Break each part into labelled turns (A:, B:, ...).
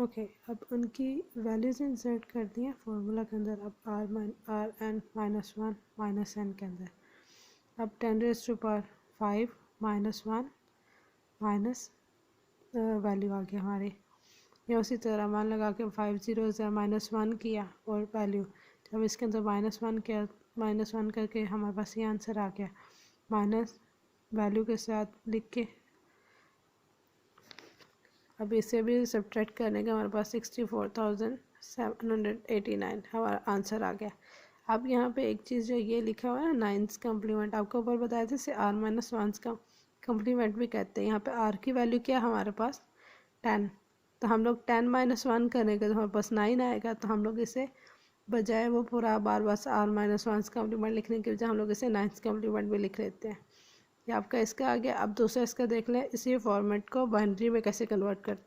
A: Okay, अब उनकी values insert कर दी हैं फार्मूला के अंदर। अब R N minus one minus N के अंदर। अब 10⁵ माइनस वन माइनस वैल्यू आ गया हमारी। या उसी तरह मान लगा के 5 0 माइनस वन किया और वैल्यू, जब इसके अंदर -1 किया, -1 करके हमारे पास ये आंसर आ गया। माइनस वैल्यू के साथ लिख के अब इसे भी सब्ट्रैक्ट करने का हमारे पास 64,789 हमारा आंसर आ गया। अब यहाँ पे एक चीज़ जो ये लिखा हुआ है नाइन्स कम्प्लीमेंट, आपको ऊपर बताया था इसे आर माइनस वन का कम्प्लीमेंट भी कहते हैं। यहाँ पे आर की वैल्यू क्या है हमारे पास 10, तो हम लोग 10 माइनस वन करेंगे तो हमारे पास 9 आएगा। तो हम लोग इसे बजाय वो पूरा बार बार आर माइनस वन कम्प्लीमेंट लिखने के बजाय हम लोग इसे नाइन्स कम्प्लीमेंट भी लिख लेते हैं। ये आपका इसका आ गया। अब दूसरा इसका देख लें, इसी फॉर्मेट को बाइनरी में कैसे कन्वर्ट कर।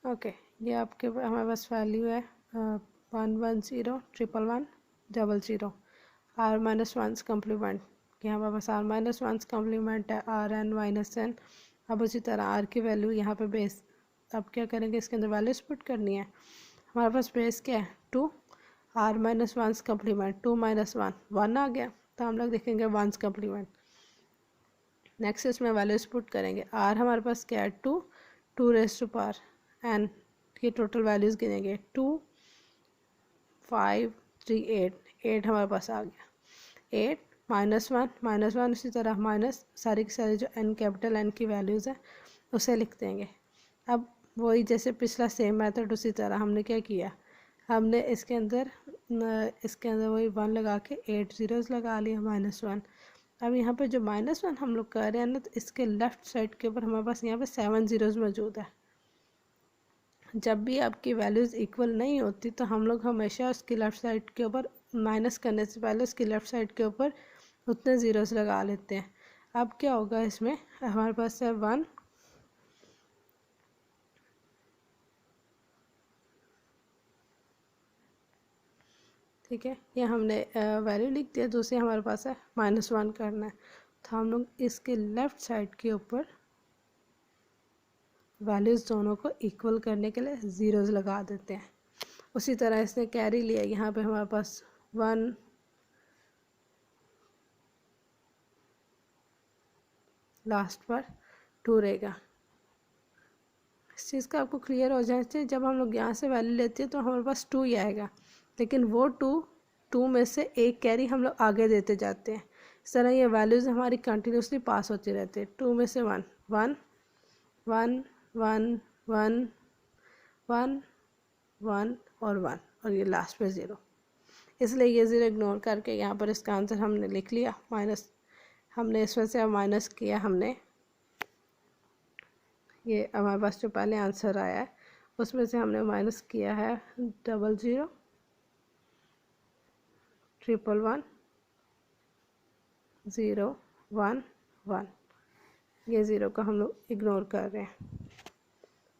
A: ओके, ये आपके हमारे पास वैल्यू है 110111100 आर माइनस वन कम्प्लीमेंट। यहाँ हमारे पास आर माइनस वन कम्प्लीमेंट है आर एन माइनस एन। अब उसी तरह आर की वैल्यू यहाँ पे बेस, अब क्या करेंगे इसके अंदर वैल्यूज पुट करनी है। हमारे पास बेस क्या है 2, r minus one complement 2 minus 1 आ गया। तो हम लोग देखेंगे 1 कम्प्लीमेंट। नेक्स्ट इसमें वैल्यूज पुट करेंगे। आर हमारे पास क्या है 2 रेज़ टू पावर एन की टोटल वैल्यूज़ गिनेंगे 2 5 3 8 हमारे पास आ गया। 8 -1 उसी तरह माइनस सारी की सारी जो एन कैपिटल एन की वैल्यूज़ है उसे लिख देंगे। अब वही जैसे पिछला सेम मेथड, उसी तरह हमने क्या किया, हमने इसके अंदर वही 1 लगा के 8 ज़ीरोज़ लगा लिया -1। अब यहाँ पे जो -1 हम लोग कर रहे हैं ना, तो इसके लेफ़्ट साइड के ऊपर हमारे पास यहाँ पे 7 ज़ीरोज़ मौजूद है। जब भी आपकी वैल्यूज़ इक्वल नहीं होती तो हम लोग हमेशा उसकी लेफ़्ट साइड के ऊपर माइनस करने से पहले उसकी लेफ़्ट साइड के ऊपर उतने ज़ीरोज़ लगा लेते हैं। अब क्या होगा इसमें, हमारे पास है 1 ठीक है, ये हमने वैल्यू लिख दिया। दूसरी हमारे पास है -1 करना है, तो हम लोग इसके लेफ़्ट साइड के ऊपर वैल्यूज़ दोनों को इक्वल करने के लिए ज़ीरोज़ लगा देते हैं। उसी तरह इसने कैरी लिया, यहाँ पे हमारे पास 1 लास्ट पर 2 रहेगा। इस चीज़ का आपको क्लियर हो जाना चाहिए, जब हम लोग यहाँ से वैल्यू लेते हैं तो हमारे पास 2 ही आएगा, लेकिन वो 2 में से एक कैरी हम लोग आगे देते जाते हैं। इस तरह ये वैल्यूज़ हमारी कंटिन्यूसली पास होती रहती है। 2 में से 1 1 1 1 1 1 1 और 1 और ये लास्ट पे 0। इसलिए ये 0 इग्नोर करके यहाँ पर इसका आंसर हमने लिख लिया। माइनस हमने इसमें से माइनस किया, हमने ये हमारे पास जो पहले आंसर आया है उसमें से हमने माइनस किया है 00 111 0 1 1। ये 0 का हम लोग इग्नोर कर रहे हैं।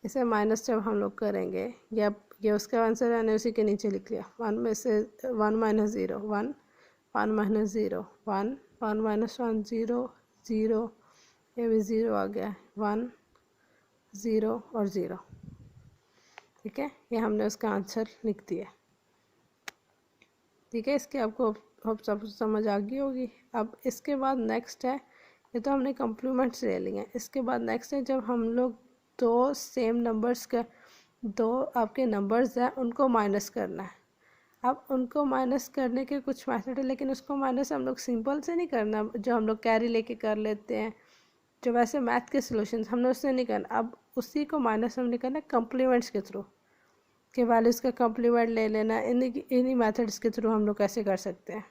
A: इसे माइनस जब हम लोग करेंगे, या ये उसका आंसर है, उसी के नीचे लिख लिया 1 में से 1 माइनस 0 1 1 माइनस 0 1 1 माइनस 1 0 0, ये भी 0 आ गया 1 0 और 0। ठीक है, ये हमने उसका आंसर लिख दिया। ठीक है, इसके आपको होप सब समझ आ गई होगी। अब इसके बाद नेक्स्ट है, ये तो हमने कम्प्लीमेंट्स ले लिए हैं। इसके बाद नेक्स्ट है जब हम लोग दो सेम नंबर्स का, दो आपके नंबर्स हैं उनको माइनस करना है। अब उनको माइनस करने के कुछ मेथड है, लेकिन उसको माइनस हम लोग सिंपल से नहीं करना जो हम लोग कैरी लेके कर लेते हैं, जो वैसे मैथ के सॉल्यूशंस हमने उससे नहीं करना। अब उसी को माइनस हमने करना कम्प्लीमेंट्स के थ्रू, के वैल्यूज़ का कम्प्लीमेंट ले लेना। इन्हीं मेथड्स के थ्रू हम लोग कैसे कर सकते हैं।